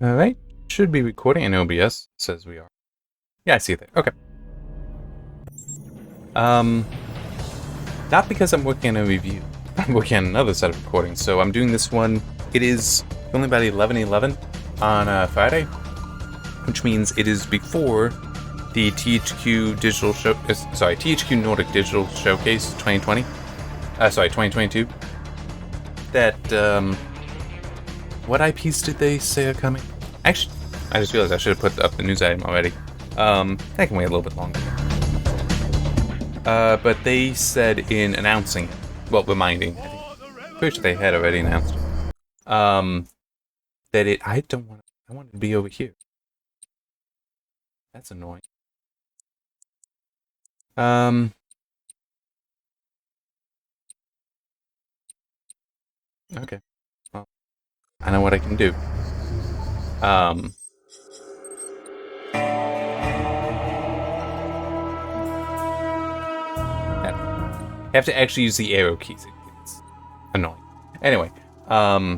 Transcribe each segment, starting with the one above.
Alright, should be recording in OBS, says we are. Yeah, I see it there. Okay. Not because I'm working on a review. I'm working on another set of recordings, so I'm doing this one. It is only about 11:11 on Friday, which means it is before the THQ Digital Show. THQ Nordic Digital Showcase 2020. 2022. That what IPs did they say are coming? Actually, I just realized I should have put up the news item already. That can wait a little bit longer. But they said in announcing it, well, reminding, pretty sure they had already announced it, that I want it to be over here. That's annoying. Okay. Well, I know what I can do. I have to actually use the arrow keys. It's annoying. Anyway, yeah,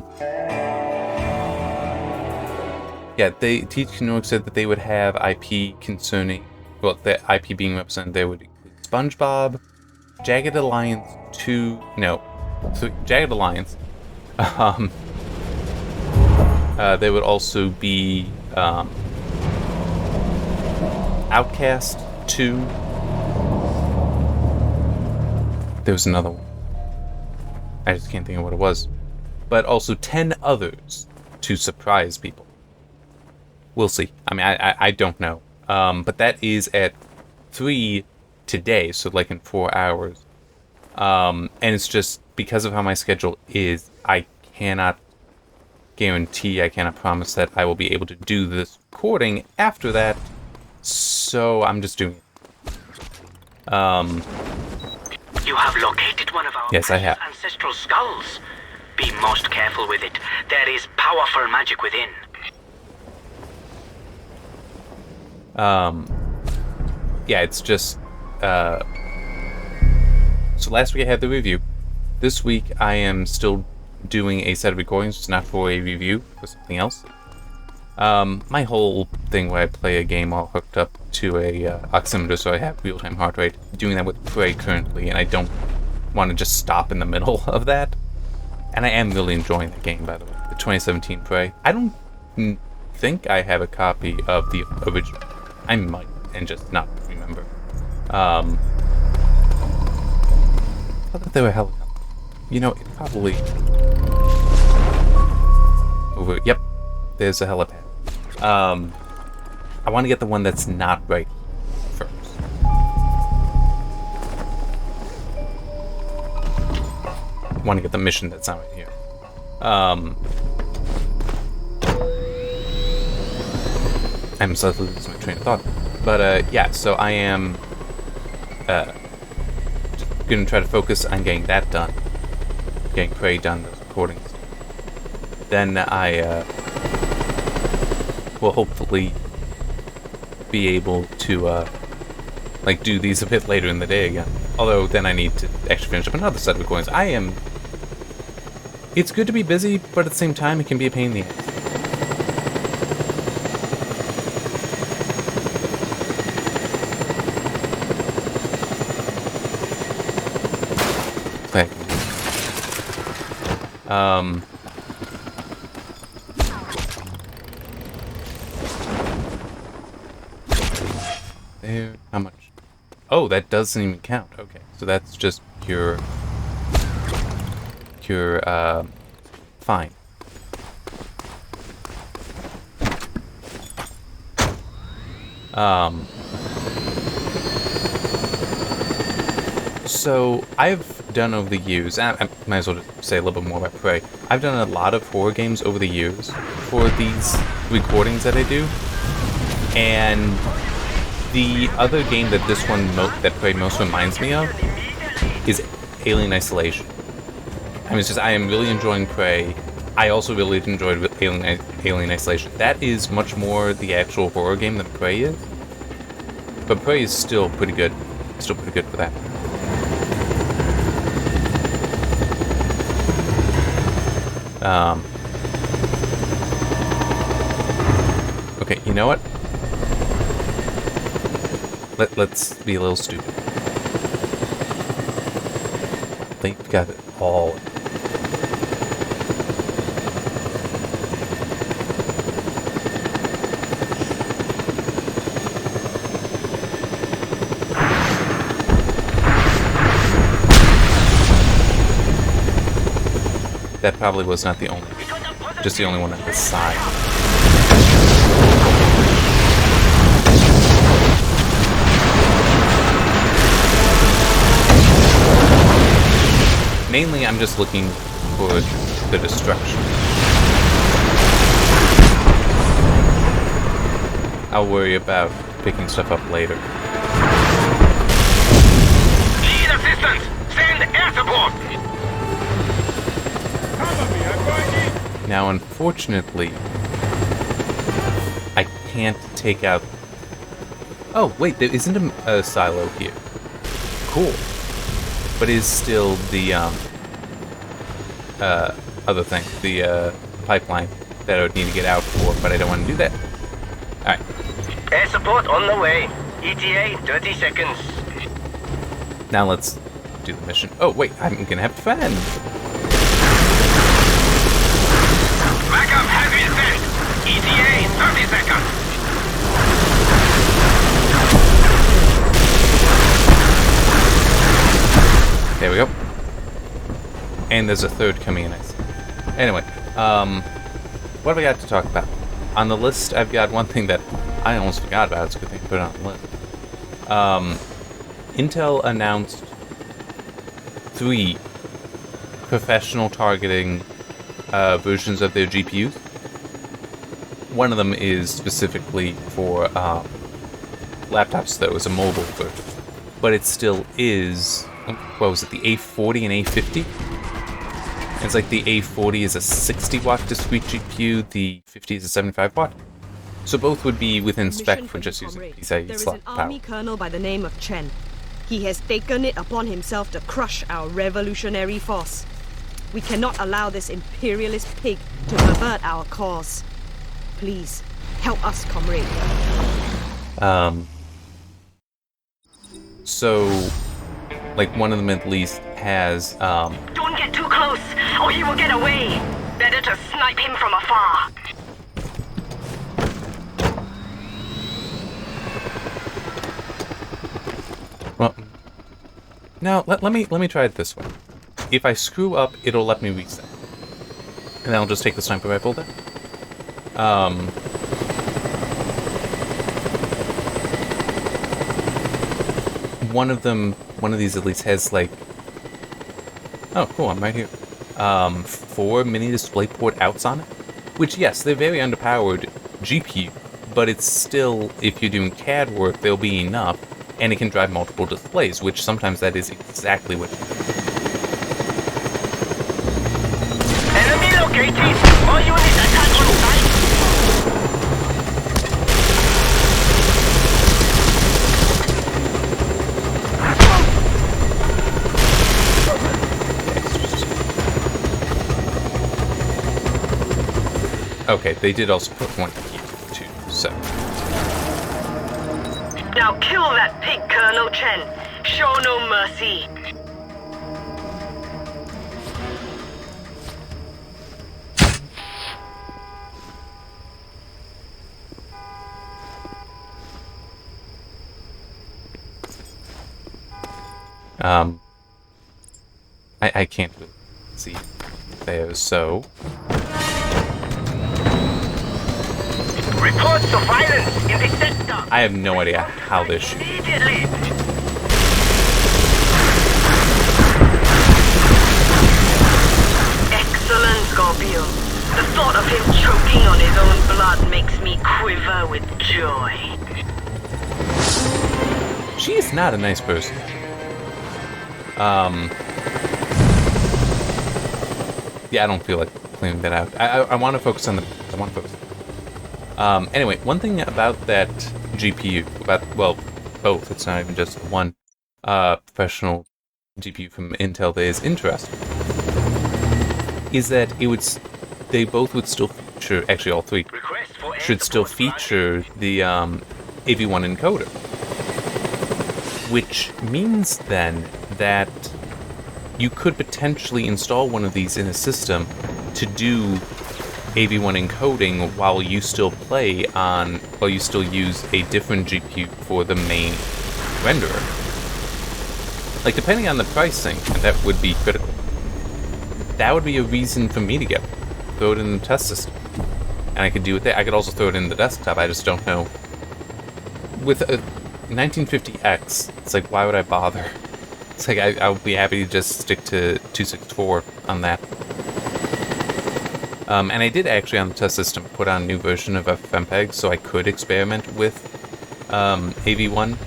THQ Nordic said that they would have IP concerning, well, the IP being represented there would include SpongeBob, Jagged Alliance 2, Jagged Alliance. There would also be Outcast 2. There was another one. I just can't think of what it was. But also 10 others to surprise people. We'll see. I mean, I don't know. But that is at 3 today, so like in 4 hours. And it's just because of how my schedule is, I cannot guarantee, I cannot promise that I will be able to do this recording after that. So I'm just doing it. You have located one of our ancestral skulls. Be most careful with it. There is powerful magic within. Yeah, it's just, so last week I had the review. This week I am still doing a set of recordings. It's not for a review, for something else. My whole thing where I play a game all hooked up to a oximeter, so I have real-time heart rate. Doing that with Prey currently, and I don't want to just stop in the middle of that. And I am really enjoying the game, by the way. The 2017 Prey. I don't think I have a copy of the original. I might, and just not remember. I thought they were helicopters. You know, it probably... Over... Yep. There's a helipad. I want to get the one that's not right first. I want to get the mission that's not right here. I'm suddenly losing my train of thought. But, yeah, so I am going to try to focus on getting that done. Getting Prey done, those recordings. Then I will hopefully be able to do these a bit later in the day again. Although then I need to actually finish up another set of recordings. It's good to be busy, but at the same time it can be a pain in the ass. There, how much? Oh, that doesn't even count. Okay, so that's just pure, fine. So I've done over the years, I might as well just say a little bit more about Prey. I've done a lot of horror games over the years for these recordings that I do, and the other game that this one that Prey most reminds me of is Alien Isolation. I mean, I am really enjoying Prey. I also really enjoyed Alien Isolation. That is much more the actual horror game than Prey is, but Prey is still pretty good. Still pretty good for that. Okay, you know what? Let's be a little stupid. They've got it all. That probably was not the only, just the only one at the side. Mainly, I'm just looking for the destruction. I'll worry about picking stuff up later. Need assistance! Send air support! Now, unfortunately, I can't take out... Oh, wait, there isn't a silo here. Cool. But is still the, other thing, the, pipeline that I would need to get out for, but I don't want to do that. Alright. Air support on the way. ETA, 30 seconds. Now let's do the mission. Oh, wait, I'm gonna have to fend. Backup has been sent. ETA, 30 seconds. There we go. And there's a third coming in. Anyway, what have I got to talk about? On the list, I've got one thing that I almost forgot about. It's a good thing to put it on the list. Intel announced 3 professional targeting versions of their GPUs. One of them is specifically for laptops, though. It's a mobile version. But it still is... What was it? The A40 and A50? It's like the A40 is a 60-watt discrete GPU, the 50 is a 75-watt. So both would be within spec for just using PCIe slot power. There is an army colonel by the name of Chen. He has taken it upon himself to crush our revolutionary force. We cannot allow this imperialist pig to pervert our cause. Please, help us, comrade. So, like, one of them at least has, Don't get too close, or he will get away. Better to snipe him from afar. well, now, let me try it this way. If I screw up, it'll let me reset. And then I'll just take the sniper rifle then. One of these at least has, like... Oh, cool, I'm right here. 4 mini DisplayPort outs on it. Which, yes, they're very underpowered GPU, but it's still, if you're doing CAD work, there'll be enough, and it can drive multiple displays, which sometimes that is exactly what... Enemy located! All units attack on site! Okay, they did also put one here, too, so... Now kill that pig, Colonel Chen. Show no mercy. I can't really see there, so... Reports of violence in the sector. I have no idea how this should... Immediately. Excellent, Scorpio. The thought of him choking on his own blood makes me quiver with joy. She is not a nice person. Yeah, I don't feel like cleaning that out. I want to focus on the... I want to focus. Anyway, one thing about that GPU, well, both, it's not even just one professional GPU from Intel that is interesting, is that they both would still feature, actually all three, should still feature the AV1 encoder. Which means then that you could potentially install one of these in a system to do AV1 encoding while you still use a different GPU for the main renderer. Like, depending on the pricing, and that would be critical. That would be a reason for me to throw it in the test system. And I could do it there. I could also throw it in the desktop, I just don't know. With a 1950X, it's like, why would I bother? It's like, I would be happy to just stick to 264 on that. And I did actually, on the test system, put on a new version of FFmpeg, so I could experiment with AV1.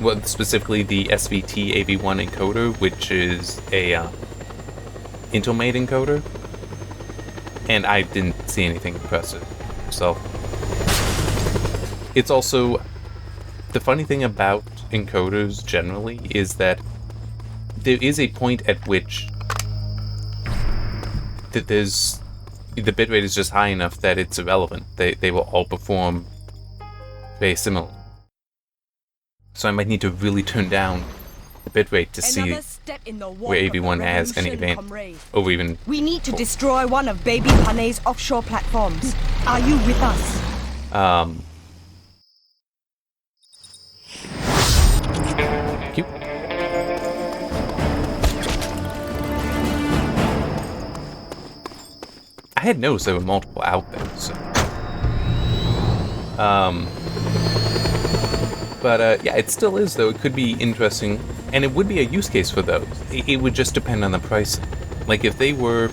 Well, specifically the SVT AV1 encoder, which is a Intel-made encoder. And I didn't see anything impressive. So, it's also... The funny thing about encoders generally is that there is a point at which the bitrate is just high enough that it's irrelevant. They will all perform very similarly. So I might need to really turn down the bitrate to see where AV1 has any advantage over even... We need to destroy one of Baby Panay's offshore platforms. Are you with us? Thank you. I had noticed there were multiple out there, so... But yeah, it still is, though. It could be interesting, and it would be a use case for those. It would just depend on the pricing. Like, if they were...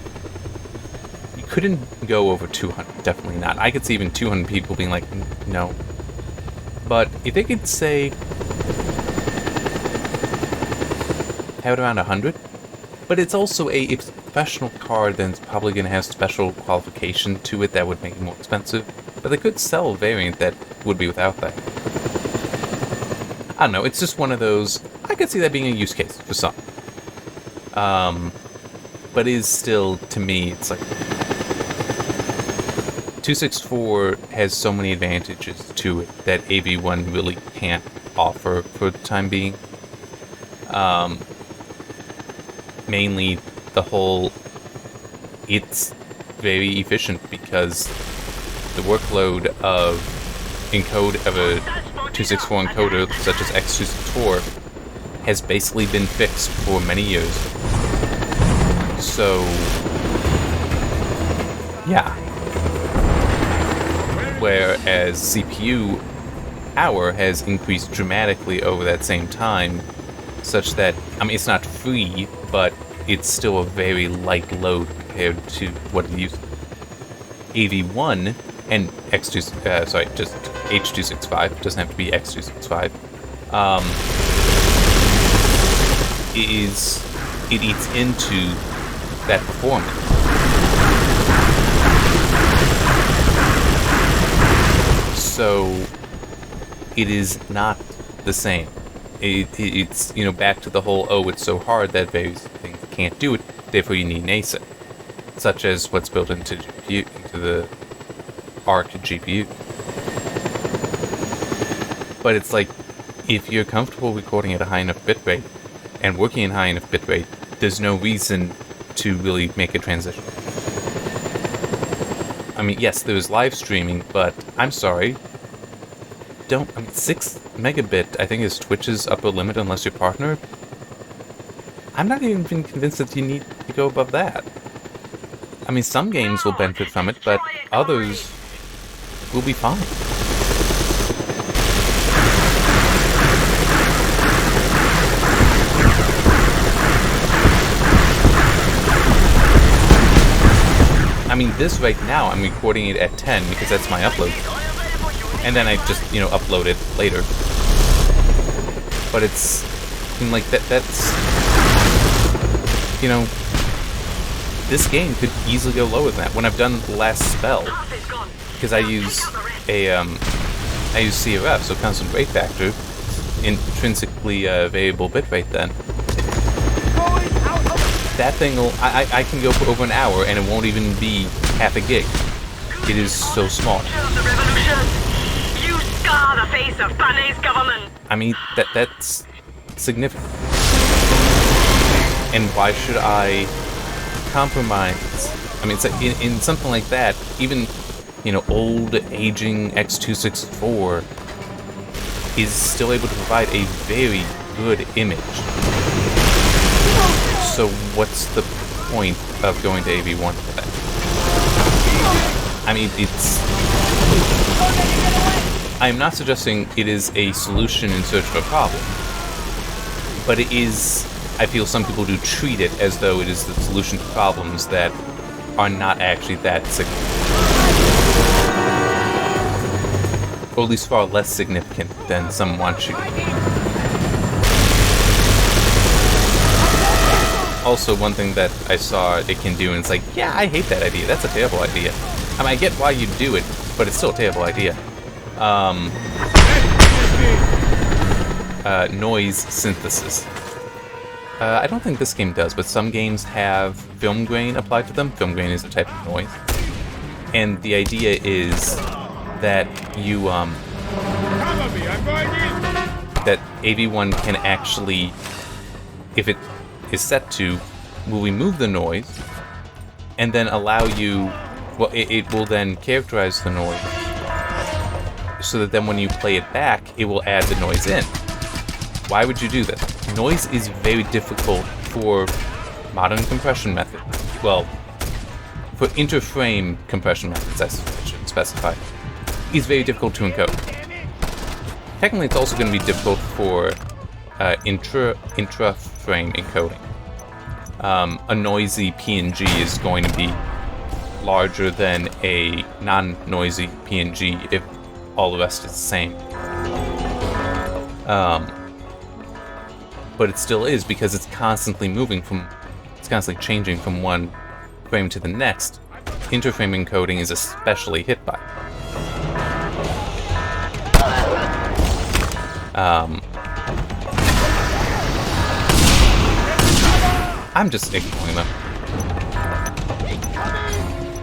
You couldn't go over 200, definitely not. I could see even 200 people being like, no. But if they could say... have it around 100, but it's also a professional card, then it's probably going to have special qualification to it that would make it more expensive. But they could sell a variant that would be without that. I don't know, it's just one of those... I could see that being a use case for some. But is still, to me, it's like... 264 has so many advantages to it that AV1 really can't offer for the time being. Mainly the whole... It's very efficient because the workload of a 264 encoder such as X264 has basically been fixed for many years. So, yeah. Whereas CPU power has increased dramatically over that same time, such that, I mean, it's not free, but it's still a very light load compared to what it used to be. AV1 and just H265, doesn't have to be X265, it eats into that performance. So, it is not the same. It's, you know, back to the whole, oh, it's so hard that various things can't do it, therefore you need an ASIC. Such as what's built into the ARC GPU. But it's like, if you're comfortable recording at a high enough bitrate, and working at high enough bitrate, there's no reason to really make a transition. I mean, yes, there's live streaming, but I'm sorry. 6 megabit, I think, is Twitch's upper limit unless you're partnered. I'm not even convinced that you need to go above that. I mean, some games will benefit from it, but others will be fine. I mean, this right now, I'm recording it at 10 because that's my upload. And then I just, you know, upload it later. But it's, I mean, like, that's, you know, this game could easily go lower than that. When I've done the last spell, because I use CRF, so constant rate factor, intrinsically variable bitrate then. That thing will, I can go for over an hour and it won't even be half a gig. it is so small. The revolution! You scar the face of Panay's government! I mean, that's significant. And why should I compromise? I mean, it's like in something like that, even, you know, old, aging X264 is still able to provide a very good image. So what's the point of going to AV1 for that? I mean, I'm not suggesting it is a solution in search of a problem, but it is, I feel some people do treat it as though it is the solution to problems that are not actually that significant. Or at least far less significant than some want to. Also, one thing that I saw it can do, and it's like, yeah, I hate that idea. That's a terrible idea. I mean, I get why you do it, but it's still a terrible idea. Noise synthesis. I don't think this game does, but some games have film grain applied to them. Film grain is a type of noise. And the idea is that you, that AV1 can actually, if it is set to, will remove the noise, and then allow you, well, it will then characterize the noise, so that then when you play it back, it will add the noise in. Why would you do this? Noise is very difficult for modern compression methods. Well, for interframe compression methods, I should specify. It's very difficult to encode. Technically, it's also going to be difficult for intra-frame encoding. A noisy PNG is going to be larger than a non-noisy PNG if all the rest is the same. But it still is, because it's constantly changing from one frame to the next. Interframe encoding is especially hit by. I'm just ignoring them.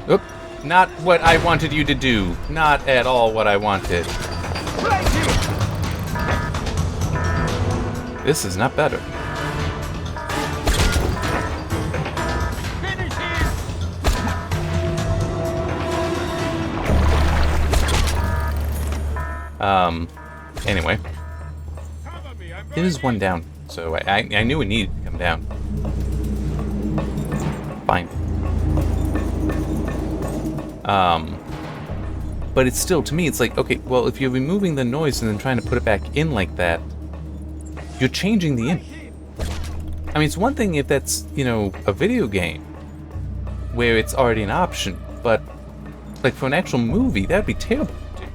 Oop, not what I wanted you to do. Not at all what I wanted. This is not better. Anyway. There is one down, so I knew it needed to come down. Fine. But it's still, to me, it's like, okay, well, if you're removing the noise and then trying to put it back in like that, you're changing the image. I mean, it's one thing if that's, you know, a video game where it's already an option, but like for an actual movie, that'd be terrible to do.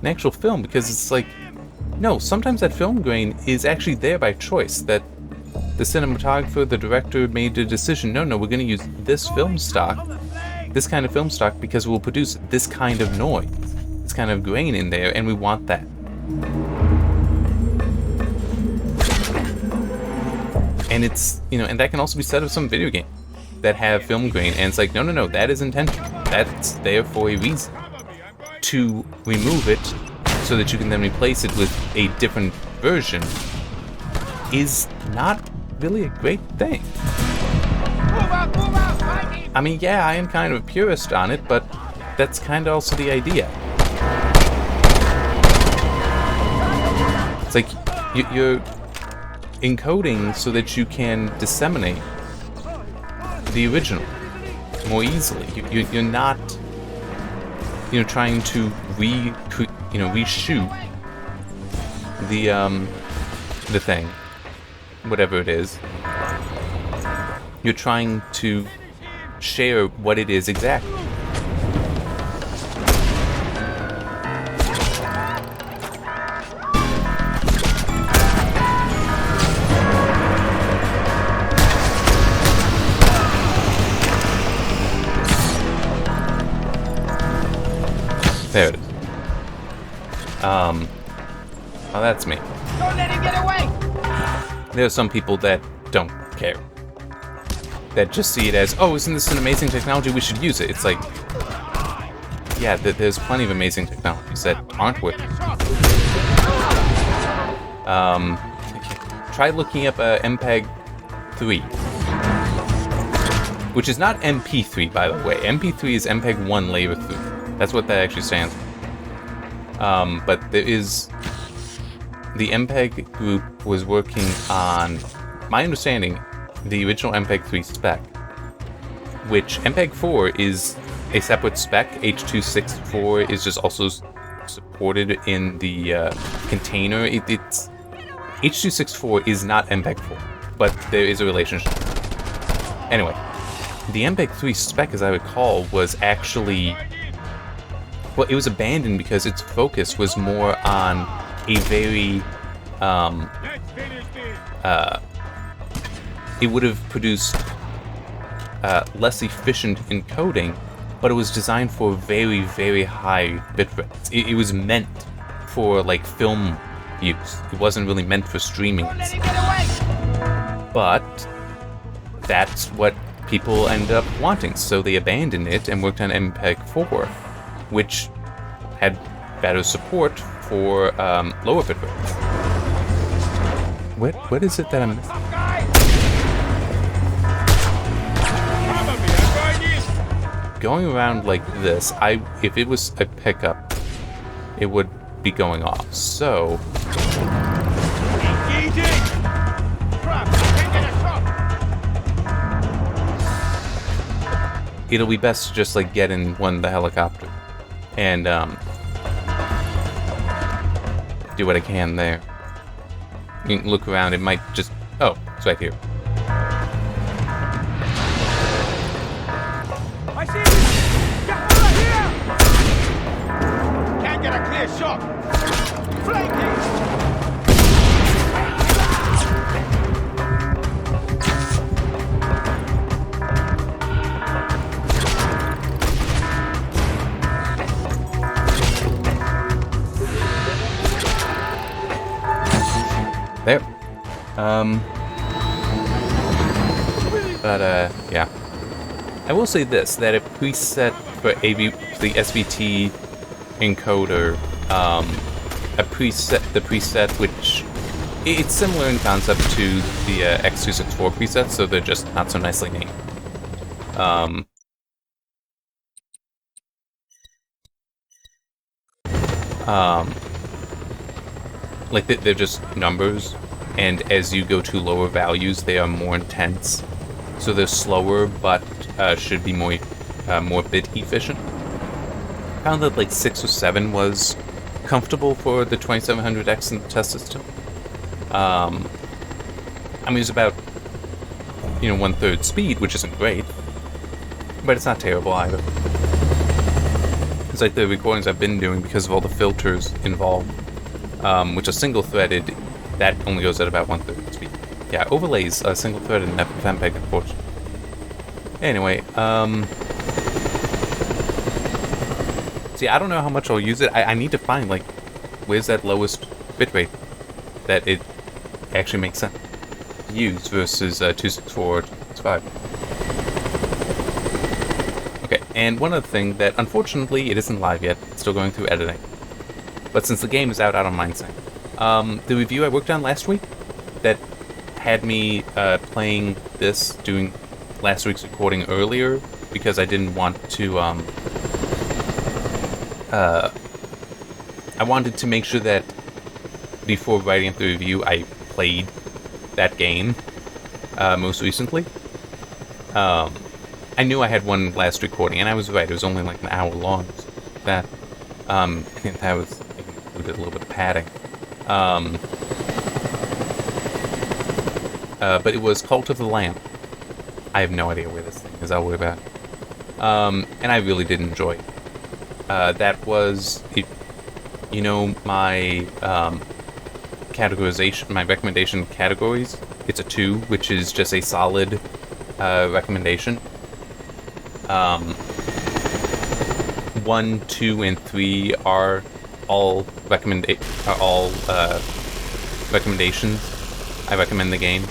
An actual film, because it's like, no, sometimes that film grain is actually there by choice, that the cinematographer, the director made a decision, no, we're going to use this film stock, this kind of film stock, because we'll produce this kind of noise, this kind of grain in there, and we want that. And it's, you know, and that can also be said of some video games that have film grain, and it's like, no, that is intentional. That's there for a reason. To remove it so that you can then replace it with a different version is not really a great thing. I mean, yeah, I am kind of a purist on it, but that's kind of also the idea. It's like you're encoding so that you can disseminate the original more easily. You're not, you know, trying to reshoot the thing, whatever it is. You're trying to share what it is exactly. There it is. Well, that's me. Don't let him get away! There are some people that don't care. That just see it as, oh, isn't this an amazing technology? We should use it. It's like, yeah, there's plenty of amazing technologies that aren't working. Try looking up MPEG 3. Which is not MP3, by the way. MP3 is MPEG 1 layer 3. That's what that actually stands for. But there is... The MPEG group was working on, my understanding, the original MPEG 3 spec. Which MPEG 4 is a separate spec. H.264 is just also supported in the container. It's H.264 is not MPEG 4, but there is a relationship. Anyway, the MPEG 3 spec, as I recall, was actually... Well, it was abandoned because its focus was more on a very... it would have produced less efficient encoding, but it was designed for very, very high bit rates. It was meant for, like, film use. It wasn't really meant for streaming. But that's what people ended up wanting, so they abandoned it and worked on MPEG 4, which had better support for lower bit rates. What is it that I'm missing? Going around like this, if it was a pickup, it would be going off. So it'll be best to just like get in the helicopter and do what I can there. You can look around, it might just... Oh, it's right here. I see you! Get over here! Can't get a clear shot! Flanking! There. Yeah. I will say this, that a preset for the SVT encoder, the preset which, it's similar in concept to the X264 presets, so they're just not so nicely named. Like, they're just numbers, and as you go to lower values, they are more intense. So they're slower, but should be more bit efficient. I found that like 6 or 7 was comfortable for the 2700X in the test system. I mean, it's about, 1/3 speed, which isn't great, but it's not terrible either. It's like the recordings I've been doing because of all the filters involved. Which are single-threaded, that only goes at about 1/3 speed. Yeah, overlays are single-threaded in FFmpeg, unfortunately. Anyway, see, I don't know how much I'll use it. I need to find, like, where's that lowest bitrate that it actually makes sense to use versus 264 or 265. Okay, and one other thing that, unfortunately, it isn't live yet. It's still going through editing. But since the game is out, I don't mind saying. The review I worked on last week that had me playing this, doing last week's recording earlier, because I didn't want to, I wanted to make sure that before writing up the review, I played that game most recently. I knew I had one last recording, and I was right, it was only like an hour long. So that, I think that was... included a little bit of padding. But it was Cult of the Lamb. I have no idea where this thing is, I'll worry about it. And I really did enjoy it. That was, my categorization, my recommendation categories. It's a 2, which is just a solid recommendation. 1, 2, and 3 are all recommendations. I recommend the game.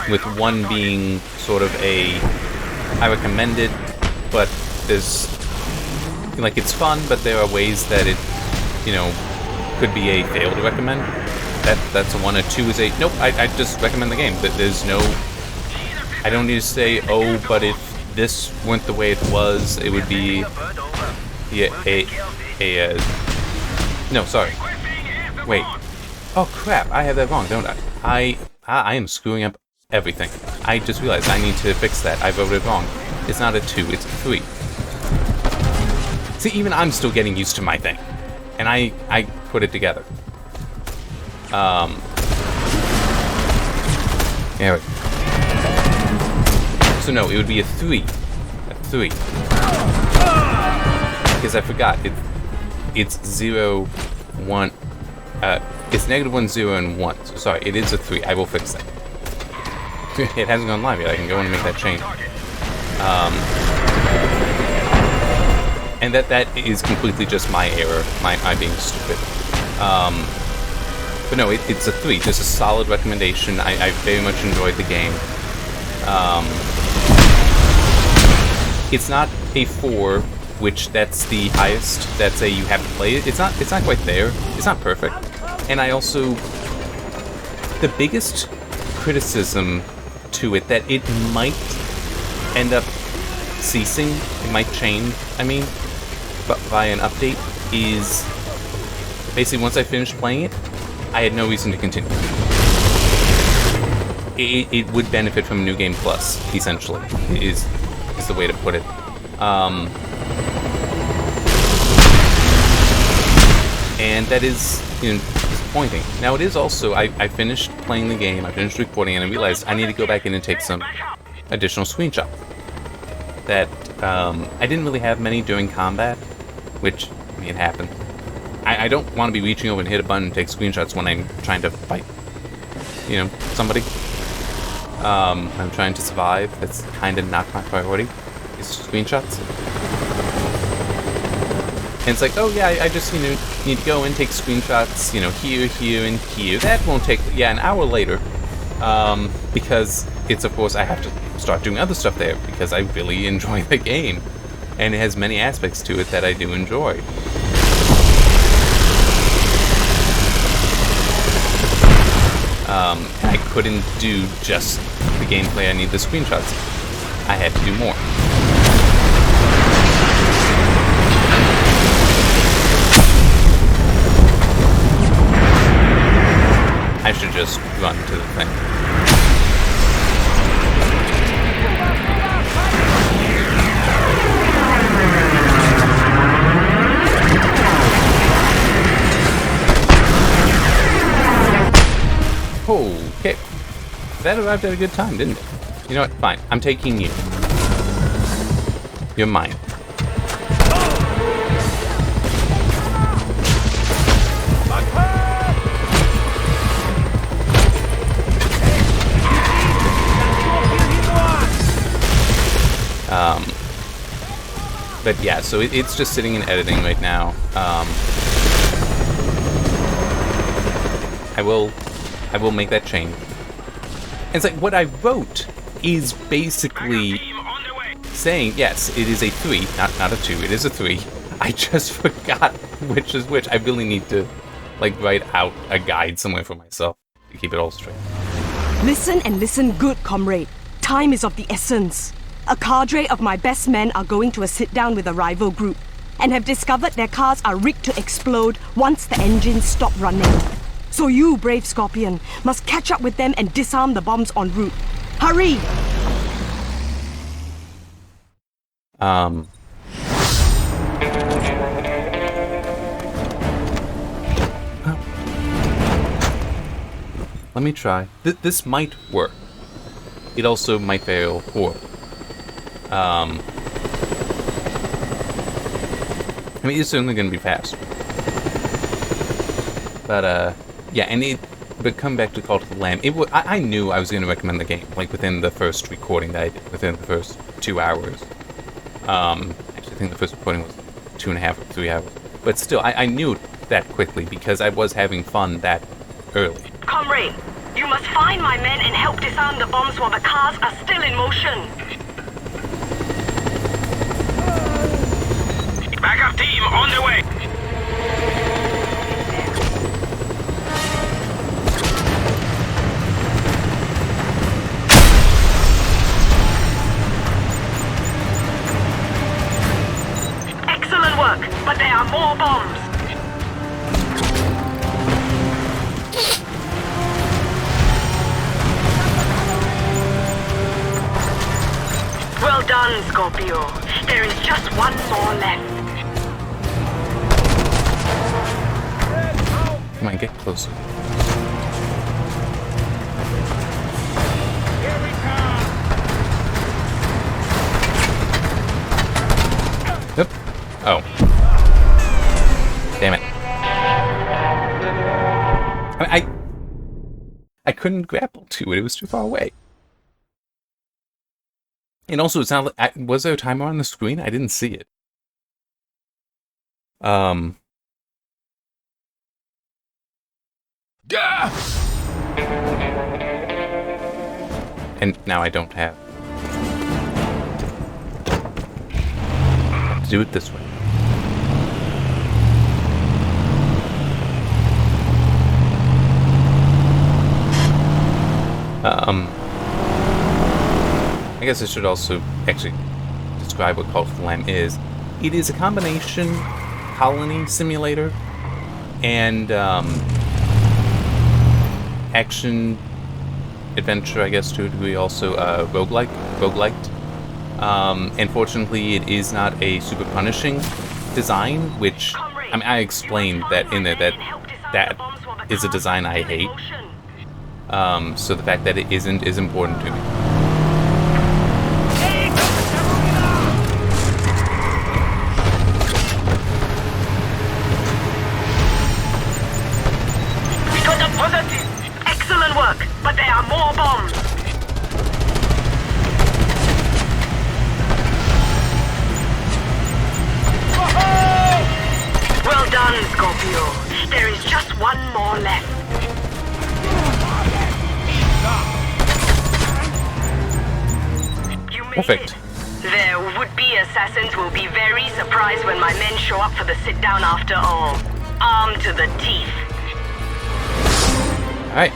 With 1 being sort of a I recommend it, but there's, like, it's fun, but there are ways that it, you know, could be a fail to recommend. That's a 1. A 2 is a, nope, I just recommend the game. There's no, I don't need to say, oh, but if this weren't the way it was, it would be, yeah, no, sorry. Wait. Oh, crap, I have that wrong, don't I? I am screwing up everything. I just realized I need to fix that. I wrote it wrong. It's not a 2, it's a 3. See, even I'm still getting used to my thing. And I put it together. Yeah. So no, it would be a 3. A 3. Because I forgot. It's 0, 1. It's -1, 0, and 1. So sorry, it is a 3. I will fix that. It hasn't gone live yet. I can go in and make that change. And that is completely just my error, my being stupid. But no, it's a 3. Just a solid recommendation. I very much enjoyed the game. It's not a 4, which that's the highest. That's a you have to play it. It's not quite there. It's not perfect. And I also, the biggest criticism to it that it might end up ceasing, it might change, I mean, but by an update, is basically once I finished playing it, I had no reason to continue. It would benefit from New Game Plus, essentially, is the way to put it. And that is, you know, disappointing. Now it is also, I finished playing the game, I finished recording, and I realized I need to go back in and take some additional screenshots. That, I didn't really have many during combat, which, I mean, it happened. I don't want to be reaching over and hit a button and take screenshots when I'm trying to fight, you know, somebody. I'm trying to survive. That's kind of not my priority, is screenshots. And it's like, oh yeah, I just, you know, need to go and take screenshots, you know, here, here, and here. That won't take, yeah, an hour later. Because it's, of course, I have to start doing other stuff there, because I really enjoy the game. And it has many aspects to it that I do enjoy. I couldn't do just the gameplay, I need the screenshots. I had to do more. I should just run to the thing. Okay. That arrived at a good time, didn't it? You know what? Fine. I'm taking you. You're mine. But yeah, so it's just sitting in editing right now. I will make that change. And it's like, what I wrote is basically saying, yes, it is a 3, not a 2, it is a 3. I just forgot which is which. I really need to, like, write out a guide somewhere for myself to keep it all straight. Listen and listen good, comrade. Time is of the essence. A cadre of my best men are going to a sit-down with a rival group and have discovered their cars are rigged to explode once the engines stop running. So you, brave Scorpion, must catch up with them and disarm the bombs en route. Hurry! Let me try. This might work. It also might fail or... I mean, it's certainly going to be fast. But, yeah, and but come back to Call to the Lamb. I knew I was going to recommend the game, like, within the first recording that I did, within the first 2 hours. Actually, I think the first recording was 2.5 or 3 hours. But still, I knew that quickly, because I was having fun that early. Comrade, you must find my men and help disarm the bombs while the cars are still in motion. but there are more bombs. Well done, Scorpio. There is just one more left. Come on, get closer. Here we come. Yep. Oh. Damn it. I couldn't grapple to it. It was too far away. And also, it's not like, was there a timer on the screen? I didn't see it. And now I don't have to do it this way. I guess I should also actually describe what Call of the Lamb is. It is a combination colony simulator and action adventure, I guess, to a degree, also roguelite. Unfortunately, it is not a super punishing design, which I mean, I explained that in there that is a design I hate. So the fact that it isn't is important to me. We got a positive. Excellent work, but there are more bombs. Well done, Scorpio. There is just one more left. You made Perfect. it. Their would-be assassins will be very surprised when my men show up for the sit-down after all. Armed to the teeth. Alright.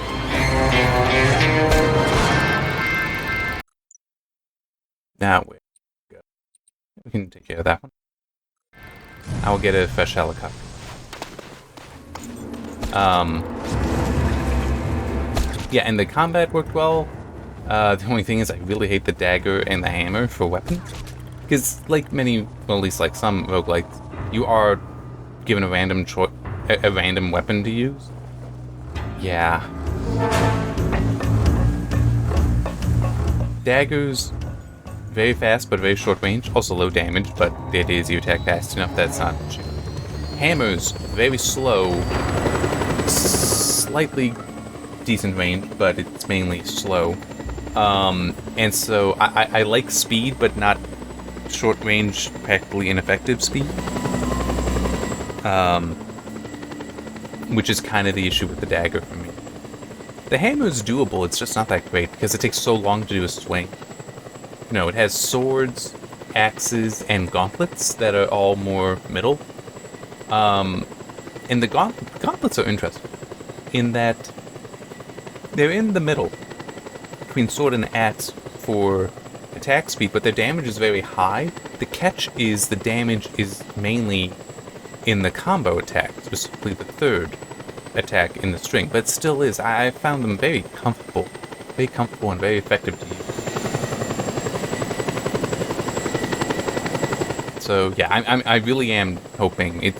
Now we go. We can take care of that one. I will get a fresh helicopter. Yeah, and the combat worked well. The only thing is I really hate the dagger and the hammer for weapons. Because like many, well, at least like some roguelites, you are given a random a random weapon to use. Yeah. Daggers, very fast but very short range. Also low damage, but the idea is you attack fast enough that's not an issue. Hammers, very slow, slightly decent range, but it's mainly slow. And so I like speed, but not short range, practically ineffective speed. Which is kind of the issue with the dagger for me. The hammer is doable, it's just not that great because it takes so long to do a swing. You know, it has swords, axes, and gauntlets that are all more middle. And the gauntlets are interesting in that they're in the middle between sword and axe for attack speed, but their damage is very high. The catch is the damage is mainly in the combo attack, specifically the third attack in the string, but it still is. I found them very comfortable and very effective to use. So yeah, I really am hoping it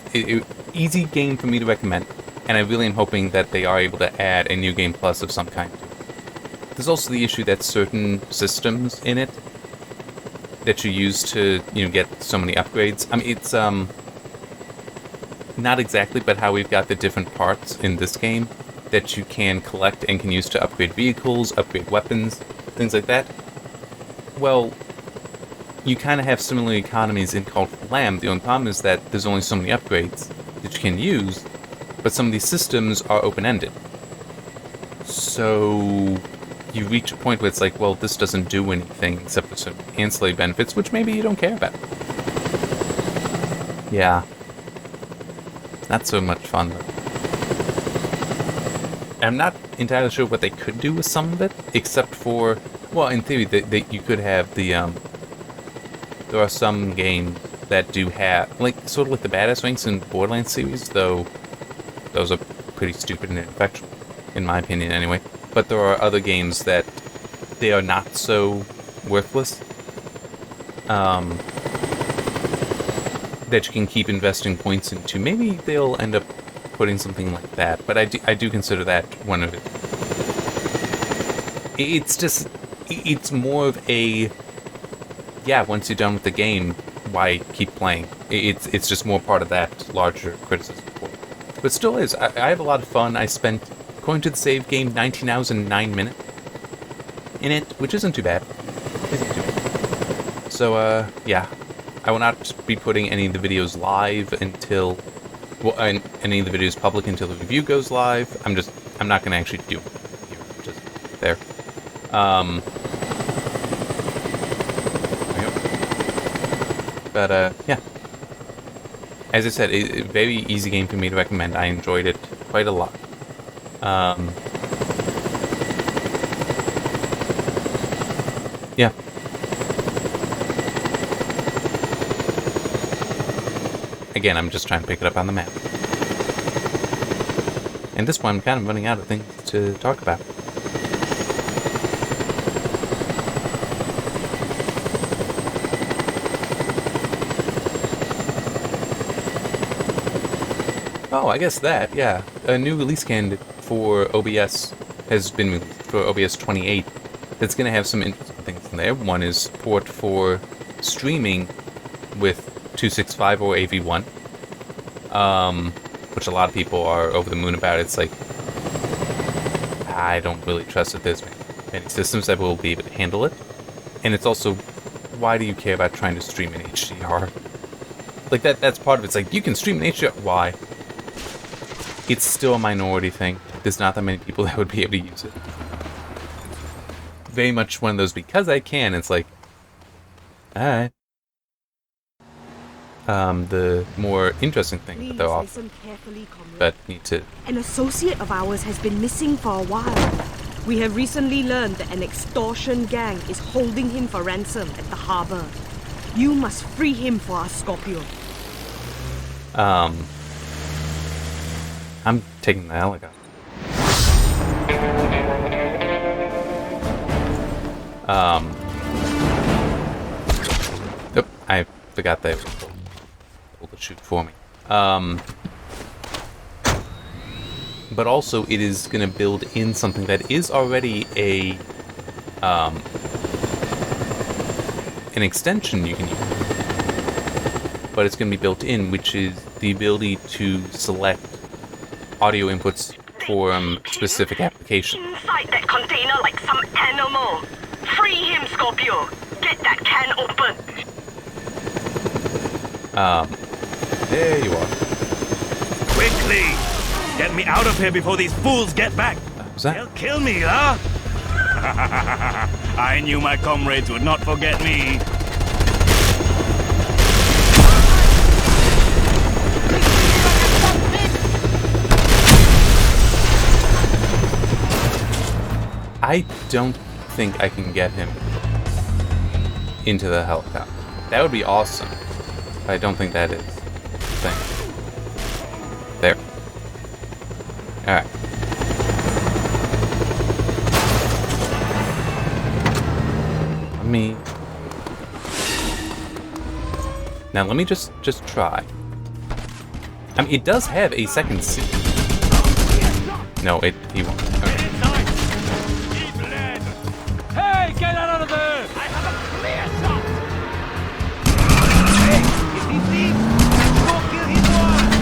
easy game for me to recommend, and I really am hoping that they are able to add a new game plus of some kind. There's also the issue that certain systems in it that you use to, you know, get so many upgrades. I mean, it's not exactly, but how we've got the different parts in this game that you can collect and can use to upgrade vehicles, upgrade weapons, things like that. Well, you kind of have similar economies in Call of the Lamb. The only problem is that there's only so many upgrades that you can use, but some of these systems are open-ended. So you reach a point where it's like, well, this doesn't do anything except for some ancillary benefits, which maybe you don't care about. Yeah. Not so much fun, though. I'm not entirely sure what they could do with some of it, except for, well, in theory, you could have the, there are some games that do have, like, sort of like the badass ranks in Borderlands series, though those are pretty stupid and ineffectual, in my opinion anyway. But there are other games that they are not so worthless, that you can keep investing points into. Maybe they'll end up putting something like that, but I do consider that one of it. It's just, it's more of a, yeah, once you're done with the game, why keep playing? It's just more part of that larger criticism. But still is. I have a lot of fun. I spent, according to the save game, 19 hours and 9 minutes in it, which isn't too bad. So, yeah. I will not be putting any of the videos live until, well, any of the videos public until the review goes live. I'm not going to actually do it here. Just there. But, yeah. As I said, a very easy game for me to recommend. I enjoyed it quite a lot. Yeah. Again, I'm just trying to pick it up on the map. And this one, I'm kind of running out of things to talk about. Oh, I guess that, yeah. A new release candidate for OBS has been released, for OBS 28. That's going to have some interesting things in there. One is port for streaming with 265 or AV1, which a lot of people are over the moon about. It's like, I don't really trust that there's many systems that will be able to handle it. And it's also, why do you care about trying to stream in HDR? Like, that's part of it. It's like, you can stream in HDR. Why? It's still a minority thing. There's not that many people that would be able to use it. Very much one of those, because I can, it's like, alright. The more interesting thing that they're offering, but need to... An associate of ours has been missing for a while. We have recently learned that an extortion gang is holding him for ransom at the harbor. You must free him for us, Scorpio. I'm taking the helicopter. Oop, I forgot they were able to shoot for me. But also it is going to build in something that is already a an extension you can use. But it's going to be built in, which is the ability to select audio inputs for specific applications. Inside that container like some animal. Free him, Scorpio. Get that can open. There you are. Quickly! Get me out of here before these fools get back! Was that? They'll kill me, huh? I knew my comrades would not forget me. I don't think I can get him into the helicopter. That would be awesome. But I don't think that is the thing. There. Alright. Let me just try. I mean, it does have a second seat. No, he won't. Okay. Hey, get out of there! I have a clear shot! Hey, if he leaves, go kill his wife!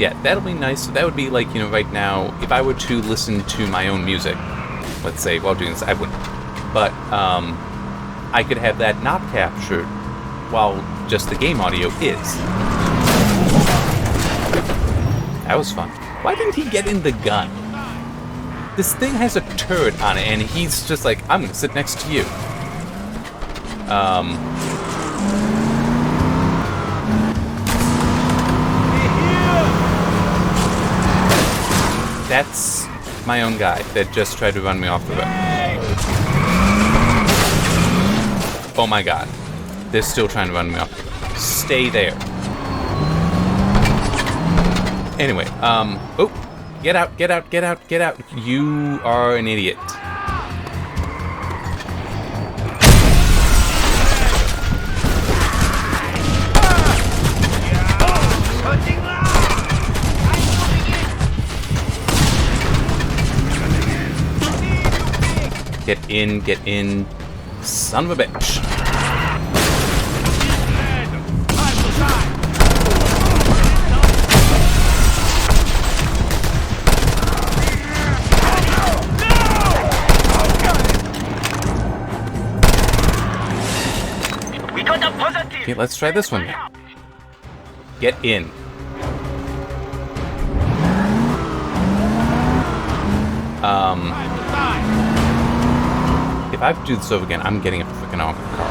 Yeah, that'll be nice. That would be like, you know, right now, if I were to listen to my own music, let's say, while doing this, I wouldn't. But, I could have that not captured while just the game audio is. That was fun. Why didn't he get in the gun? This thing has a turret on it, and he's just like, I'm gonna sit next to you. That's my own guy that just tried to run me off the road. Oh my god. They're still trying to run me off the road. Stay there. Anyway, oh, get out, get out, get out, get out. You are an idiot. Get in, son of a bitch. We got a positive. Okay, let's try this one now. Get in. If I have to do this over again, I'm getting a freaking armored car.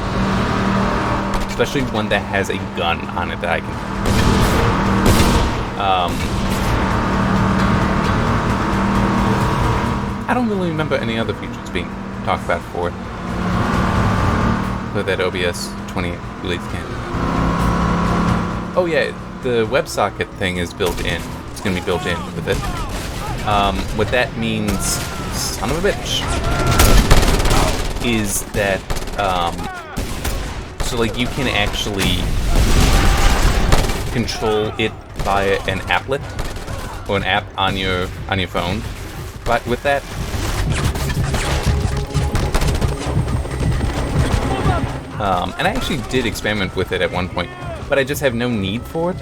Especially one that has a gun on it that I can... I don't really remember any other features being talked about for it. For that OBS 28 release can. Oh yeah, the WebSocket thing is built in. It's going to be built in with it. What that means, son of a bitch, is that, so like you can actually control it via an applet or an app on your phone. But with that, and I actually did experiment with it at one point, but I just have no need for it.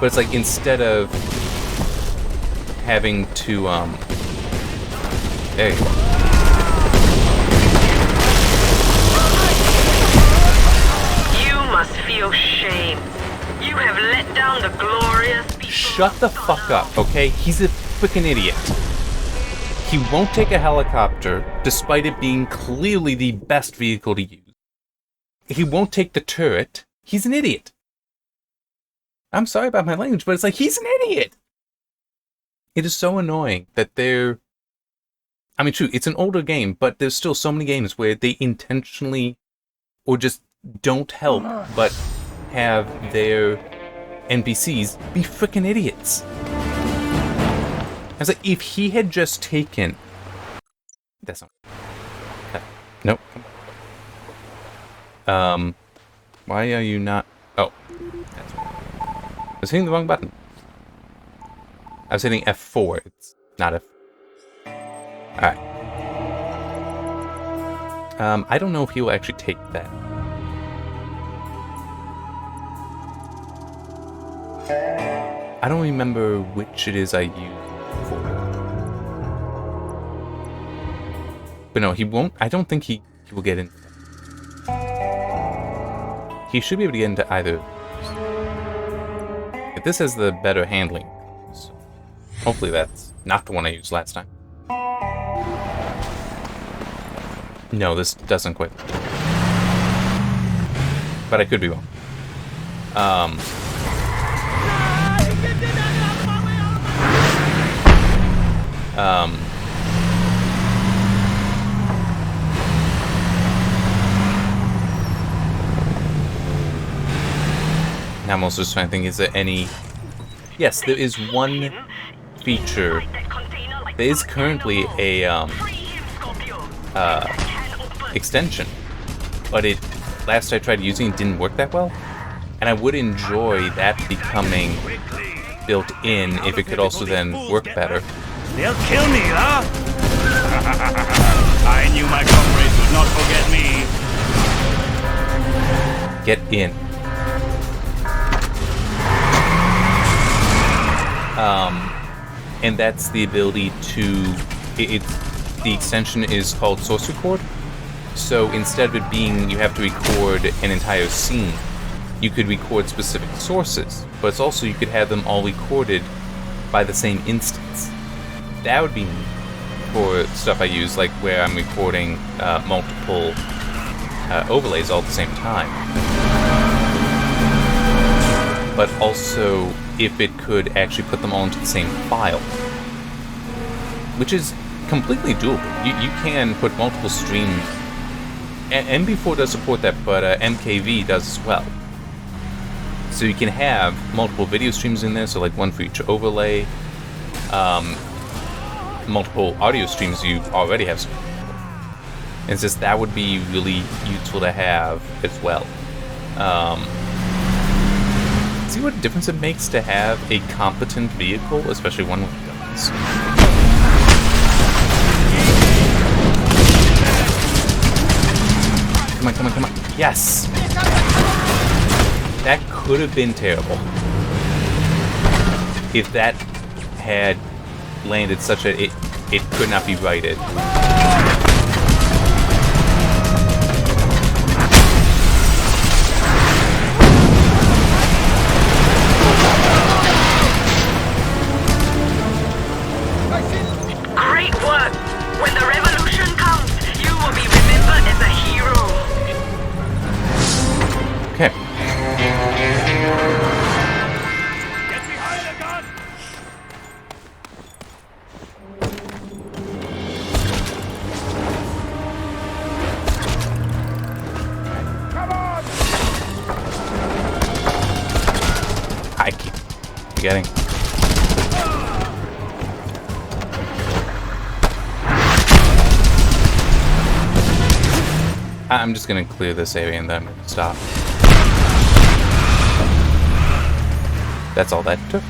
But it's like instead of having to, there you go. You must feel shame. You have let down the glorious people. Shut the fuck up, okay? He's a freaking idiot. He won't take a helicopter, despite it being clearly the best vehicle to use. He won't take the turret. He's an idiot. I'm sorry about my language, but it's like, he's an idiot! It is so annoying that they're... I mean, true, it's an older game, but there's still so many games where they intentionally, or just don't help, but have their NPCs be frickin' idiots. I was like, if he had just taken... That's not... Nope. Why are you not... Oh. That's right. I was hitting the wrong button. I was hitting F4. It's not F... Alright. I don't know if he will actually take that. I don't remember which it is I used for. But no, he won't. I don't think he will get into that. He should be able to get into either. If this has the better handling, so hopefully that's not the one I used last time. No, this doesn't quite. But I could be wrong. Now I'm also just trying to think, is there any... Yes, there is one feature. There is currently a extension, but it last I tried using it didn't work that well, and I would enjoy that becoming built in if it could also then work better. They'll kill me, huh? I knew my comrades would not forget me. Get in. And that's the ability to... the extension is called source record. So instead of it being you have to record an entire scene, you could record specific sources, but it's also you could have them all recorded by the same instance. That would be neat for stuff I use, like where I'm recording multiple overlays all at the same time. but also if it could actually put them all into the same file, which is completely doable. You can put multiple streams. MB4 does support that, but MKV does as well. So you can have multiple video streams in there, so like one for each overlay. Multiple audio streams you already have support for. It's just that would be really useful to have as well. See what difference it makes to have a competent vehicle, especially one with guns. Come on, come on, come on. Yes! That could have been terrible. If that had landed such that it could not be righted. Great work! When the revolution comes, you will be remembered as a hero. Okay. Get behind the gun! Come on! I keep forgetting. I'm just gonna clear this area and then I'm gonna stop. That's all that took.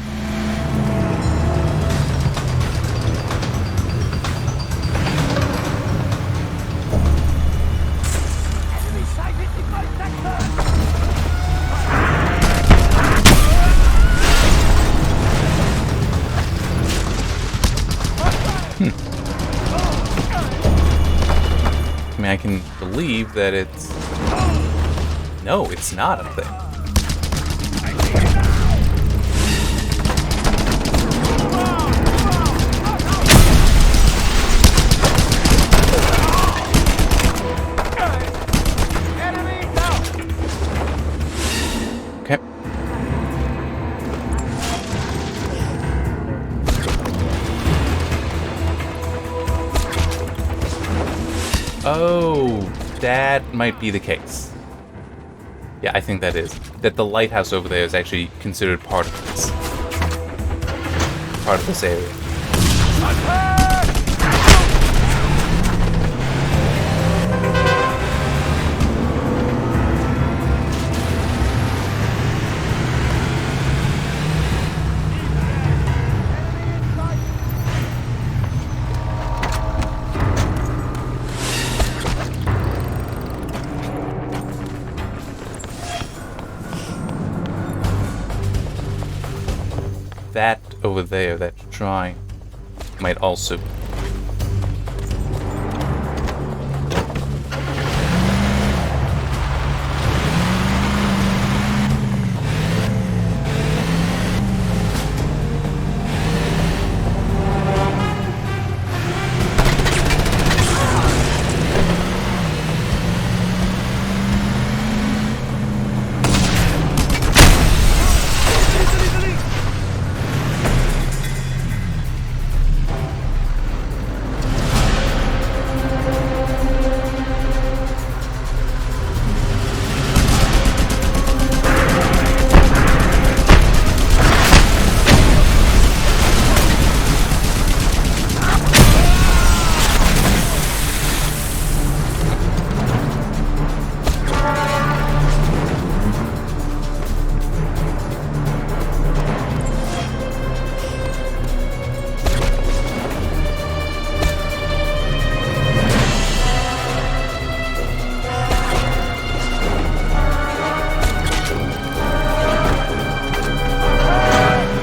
I mean, I can believe that it's... No, it's not up there. Okay. Oh, that might be the case. Yeah, I think that is. That the lighthouse over there is actually considered part of this. Part of this area. That over there, that shrine, might also...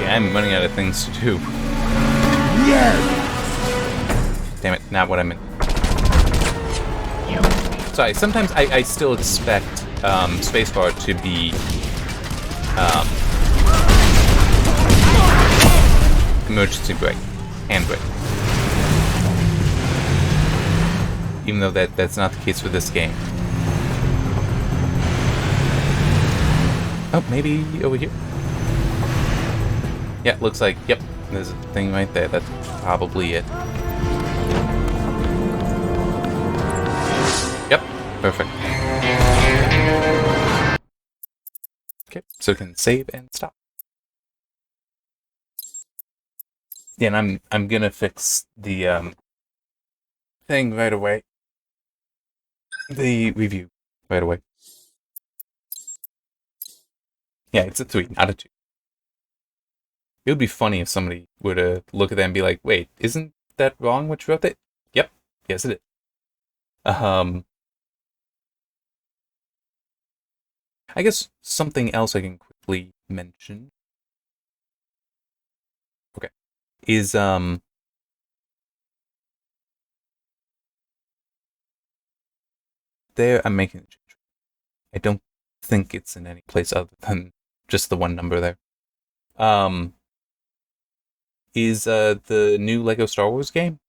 I'm running out of things to do. Yes! Damn it, not what I meant. Sorry, sometimes I still expect spacebar to be emergency brake, hand brake. Even though that's not the case for this game. Oh, maybe over here? Yeah, looks like, yep, there's a thing right there. That's probably it. Yep, perfect. Okay, so we can save and stop. Yeah, and I'm gonna fix the thing right away. The review right away. Yeah, it's a 3, not a 2. It would be funny if somebody were to look at that and be like, wait, isn't that wrong what you wrote there? Yep, yes it is. I guess something else I can quickly mention. Okay. Is there I'm making a change. I don't think it's in any place other than just the one number there. Is the new Lego Star Wars game.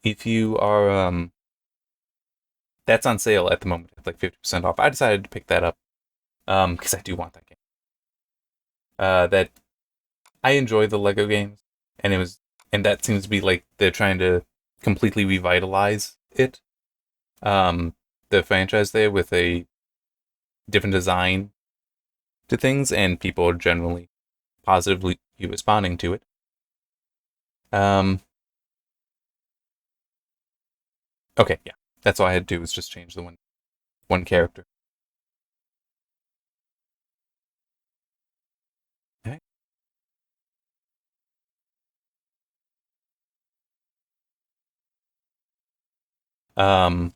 If you are that's on sale at the moment. It's like 50% off. I decided to pick that up. Because I do want that game. That I enjoy the Lego games, and that seems to be like they're trying to completely revitalize it. The franchise there with a different design to things, and people are generally positively responding to it. Okay, yeah, that's all I had to do was just change the one character. Okay. I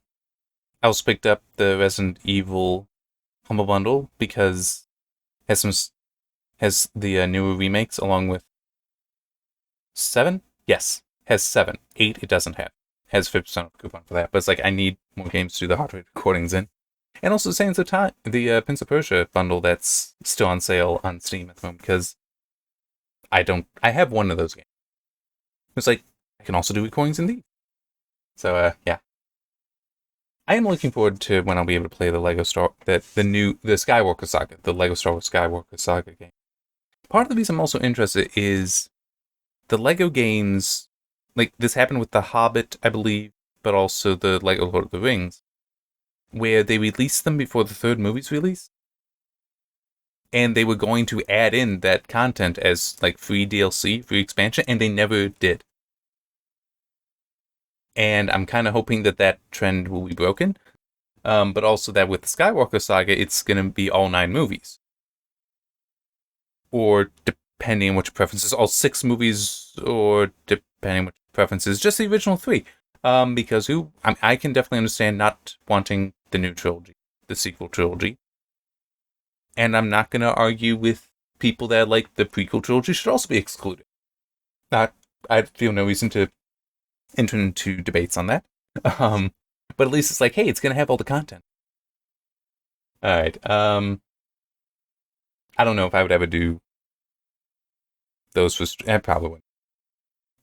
also picked up the Resident Evil Humble Bundle because has the newer remakes along with 7. Yes, has 7. 8 it doesn't have. Has 50% off coupon for that, but it's like I need more games to do the heart rate recordings in. And also Sands of Time, the Prince of Persia bundle that's still on sale on Steam at the moment because I have one of those games. It's like I can also do recordings in these. So yeah. I am looking forward to when I'll be able to play the the Skywalker Saga, the Lego Star Wars Skywalker Saga game. Part of the reason I'm also interested is the Lego games, like this happened with The Hobbit, I believe, but also the Lego Lord of the Rings, where they released them before the third movie's release. And they were going to add in that content as like free DLC, free expansion, and they never did. And I'm kind of hoping that trend will be broken. But also that with the Skywalker Saga, it's going to be all 9 movies. Or depending on which preferences, all 6 movies, or depending on which preferences, just the original 3. Because I can definitely understand not wanting the new trilogy, the sequel trilogy. And I'm not going to argue with people that like the prequel trilogy should also be excluded. I feel no reason to enter into debates on that. But at least it's like, hey, it's going to have all the content. Alright, I don't know if I would ever do those for... I probably wouldn't.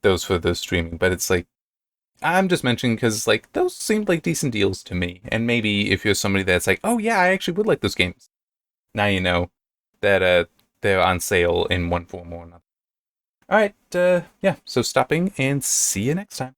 Those for the streaming, but it's like, I'm just mentioning because, like, those seemed like decent deals to me. And maybe if you're somebody that's like, oh yeah, I actually would like those games. Now you know that they're on sale in one form or another. Alright, yeah, so stopping and see you next time.